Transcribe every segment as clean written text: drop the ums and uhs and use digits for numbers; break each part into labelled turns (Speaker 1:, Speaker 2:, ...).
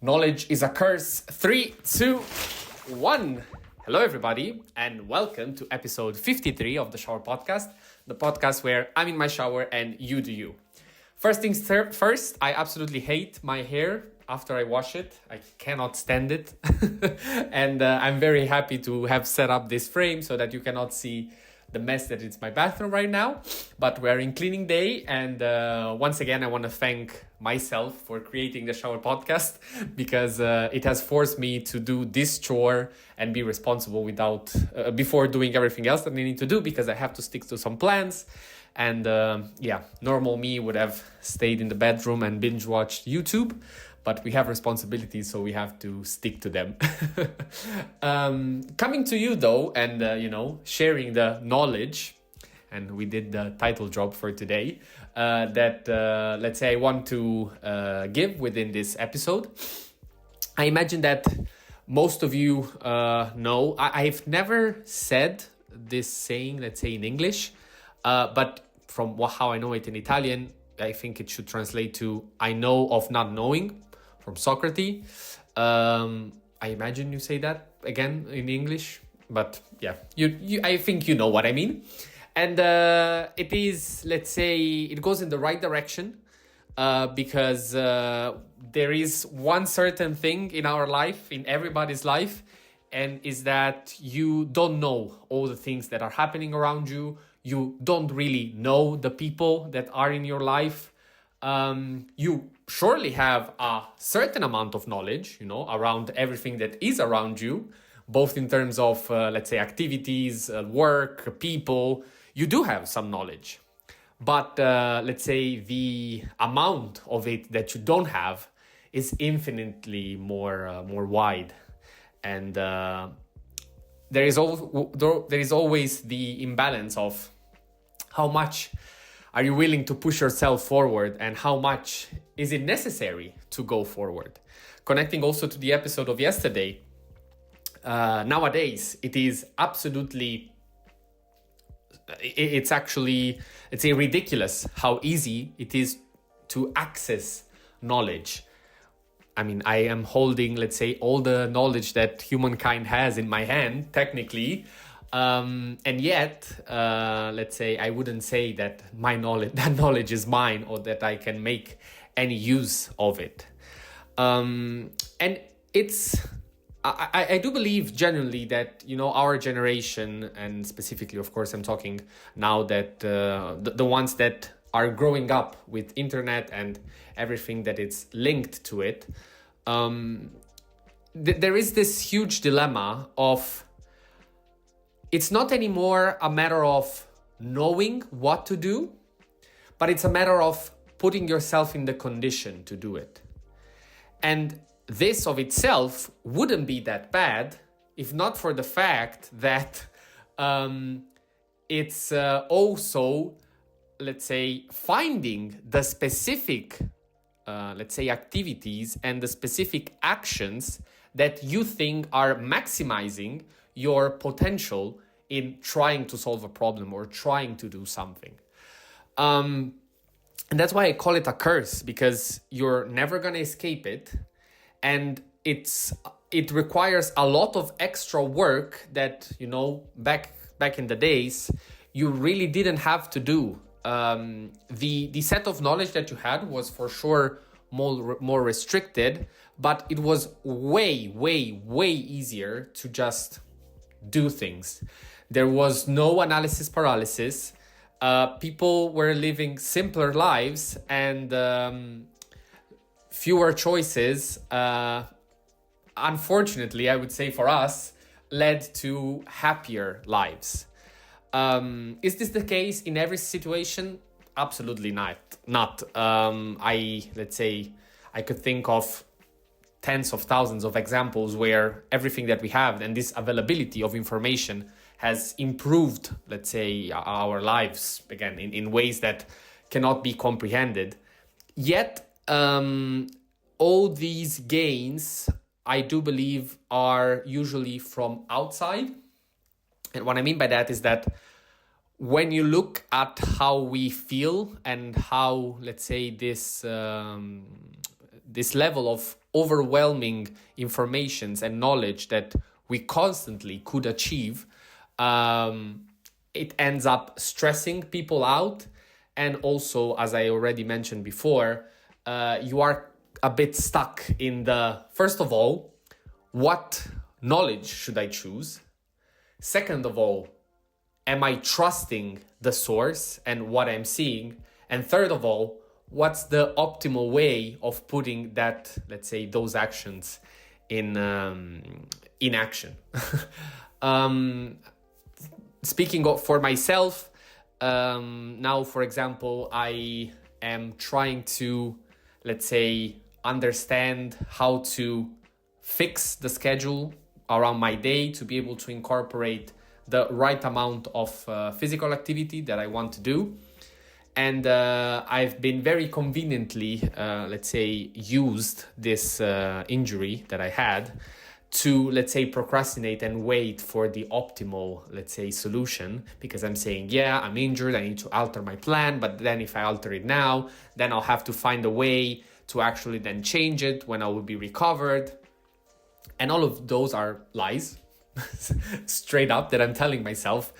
Speaker 1: Knowledge is a curse. 3, 2, 1. Hello, everybody, and welcome to episode 53 of the Showerpodcast, the podcast where I'm in my shower and you do you. First things first, I absolutely hate my hair after I wash it. I cannot stand it. And I'm very happy to have set up this frame so that you cannot see the mess that is my bathroom right now. But we're in cleaning day, and once again I want to thank myself for creating the Shower Podcast, because it has forced me to do this chore and be responsible without before doing everything else that I need to do, because I have to stick to some plans. And normal me would have stayed in the bedroom and binge watched YouTube, but we have responsibilities, so we have to stick to them. Coming to you though, and sharing the knowledge, and we did the title drop for today, that let's say I want to give within this episode. I imagine that most of you know, I've never said this saying, let's say in English, but from how I know it in Italian, I think it should translate to "I know of not knowing," from Socrates. I imagine you say that again in English, but yeah, you I think you know what I mean. And it is, let's say, it goes in the right direction, because there is one certain thing in our life, in everybody's life, and is that you don't know all the things that are happening around you. You don't really know the people that are in your life. You surely have a certain amount of knowledge, around everything that is around you, both in terms of, let's say, activities, work, people. You do have some knowledge, but let's say the amount of it that you don't have is infinitely more wide, and there is always the imbalance of how much are you willing to push yourself forward and how much is it necessary to go forward. Connecting also to the episode of yesterday, nowadays it is absolutely, it's actually, it's ridiculous how easy it is to access knowledge. I mean, I am holding, let's say, all the knowledge that humankind has in my hand, technically. And yet, let's say, I wouldn't say that that knowledge is mine, or that I can make any use of it. And it's, I do believe genuinely that, our generation, and specifically, of course, I'm talking now that the ones that are growing up with internet and everything that is linked to it, there is this huge dilemma of, it's not anymore a matter of knowing what to do, but it's a matter of putting yourself in the condition to do it. And this of itself wouldn't be that bad if not for the fact that it's also, let's say, finding the specific, let's say, activities and the specific actions that you think are maximizing your potential in trying to solve a problem or trying to do something. And that's why I call it a curse, because you're never going to escape it. And it requires a lot of extra work that, back in the days, you really didn't have to do. The set of knowledge that you had was for sure more restricted, but it was way, way, way easier to just do things. There was no analysis paralysis. People were living simpler lives, and fewer choices, unfortunately, I would say for us, led to happier lives. Is this the case in every situation? Absolutely not. Let's say I could think of tens of thousands of examples where everything that we have and this availability of information has improved, let's say, our lives, again, in ways that cannot be comprehended. Yet, all these gains, I do believe, are usually from outside. And what I mean by that is that when you look at how we feel and how, let's say, this level of overwhelming informations and knowledge that we constantly could achieve, it ends up stressing people out. And also, as I already mentioned before, you are a bit stuck in the, first of all, what knowledge should I choose? Second of all, am I trusting the source and what I'm seeing? And third of all, what's the optimal way of putting that, let's say, those actions in action? Speaking for myself, now, for example, I am trying to, let's say, understand how to fix the schedule around my day to be able to incorporate the right amount of physical activity that I want to do. And I've been very conveniently, let's say, used this injury that I had to, let's say, procrastinate and wait for the optimal, let's say, solution, because I'm saying, yeah, I'm injured, I need to alter my plan, but then if I alter it now, then I'll have to find a way to actually then change it when I will be recovered. And all of those are lies, straight up, that I'm telling myself,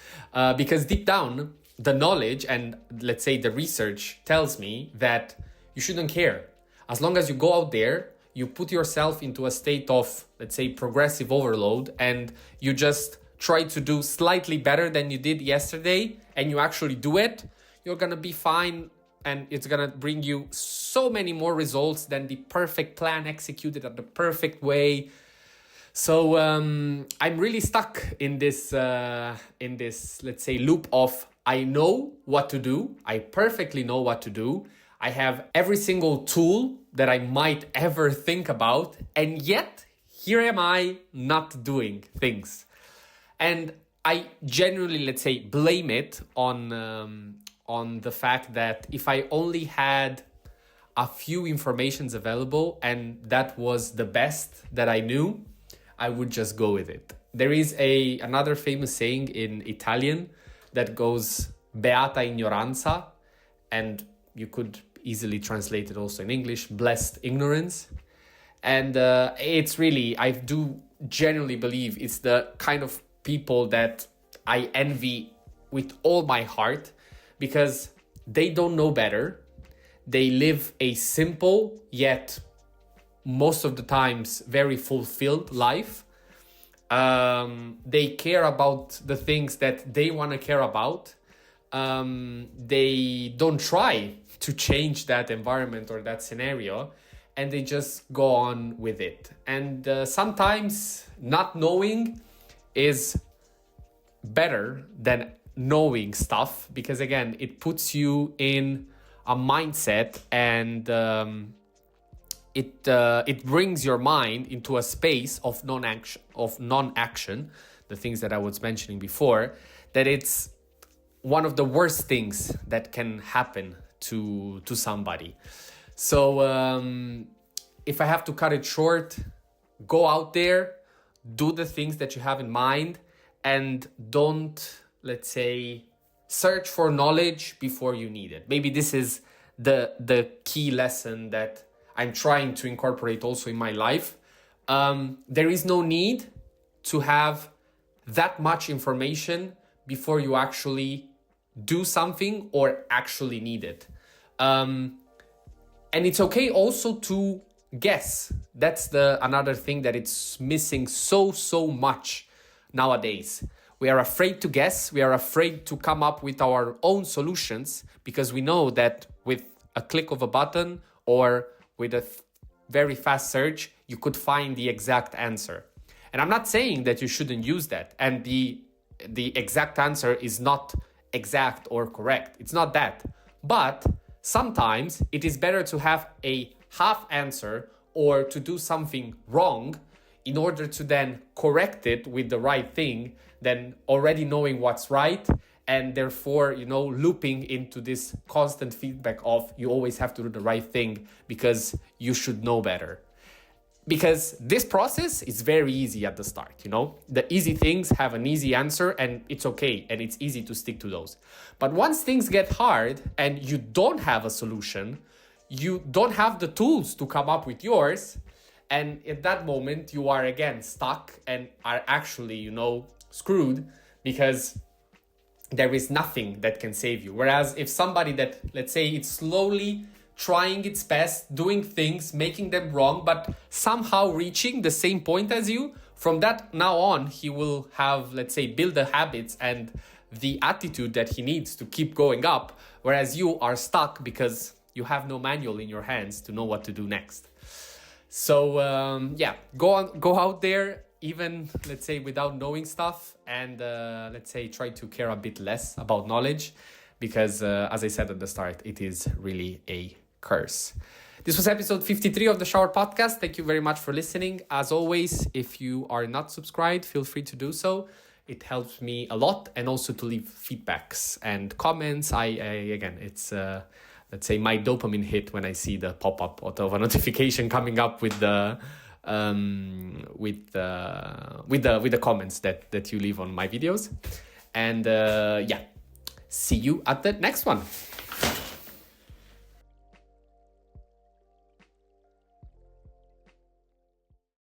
Speaker 1: because deep down, the knowledge and, let's say, the research tells me that you shouldn't care. As long as you go out there, you put yourself into a state of, let's say, progressive overload, and you just try to do slightly better than you did yesterday, and you actually do it, you're gonna be fine, and it's gonna bring you so many more results than the perfect plan executed at the perfect way. So I'm really stuck in this, let's say, loop of I know what to do. I perfectly know what to do. I have every single tool that I might ever think about. And yet, here am I not doing things. And I genuinely, let's say, blame it on the fact that if I only had a few informations available and that was the best that I knew, I would just go with it. There is another famous saying in Italian that goes beata ignoranza, and you could easily translate it also in English, blessed ignorance. And it's really, I do genuinely believe it's the kind of people that I envy with all my heart, because they don't know better. They live a simple yet most of the times very fulfilled life. They care about the things that they want to care about. They don't try to change that environment or that scenario, and they just go on with it. And sometimes not knowing is better than knowing stuff, because again, it puts you in a mindset, and it brings your mind into a space of non-action, the things that I was mentioning before, that it's one of the worst things that can happen to somebody. So if I have to cut it short, go out there, do the things that you have in mind, and don't, let's say, search for knowledge before you need it. Maybe this is the key lesson that I'm trying to incorporate also in my life. There is no need to have that much information before you actually do something or actually need it. And it's okay also to guess. That's another thing that it's missing so much nowadays. We are afraid to guess. We are afraid to come up with our own solutions, because we know that with a click of a button or with a very fast search, you could find the exact answer. And I'm not saying that you shouldn't use that, and the exact answer is not exact or correct. It's not that. But sometimes it is better to have a half answer or to do something wrong in order to then correct it with the right thing than already knowing what's right, and therefore, looping into this constant feedback of you always have to do the right thing because you should know better. Because this process is very easy at the start, The easy things have an easy answer, and it's okay, and it's easy to stick to those. But once things get hard and you don't have a solution, you don't have the tools to come up with yours. And at that moment, you are again stuck and are actually, screwed, because there is nothing that can save you. Whereas if somebody that, let's say, it's slowly trying its best, doing things, making them wrong, but somehow reaching the same point as you, from that now on, he will have, let's say, build the habits and the attitude that he needs to keep going up. Whereas you are stuck because you have no manual in your hands to know what to do next. So go out there, even, let's say, without knowing stuff, and let's say try to care a bit less about knowledge, because as I said at the start, it is really a curse. This was episode 53 of the Shower Podcast. Thank you very much for listening. As always, if you are not subscribed, feel free to do so. It helps me a lot, and also to leave feedbacks and comments. It's let's say my dopamine hit when I see the pop-up of a notification coming up with the comments that you leave on my videos. And see you at the next one.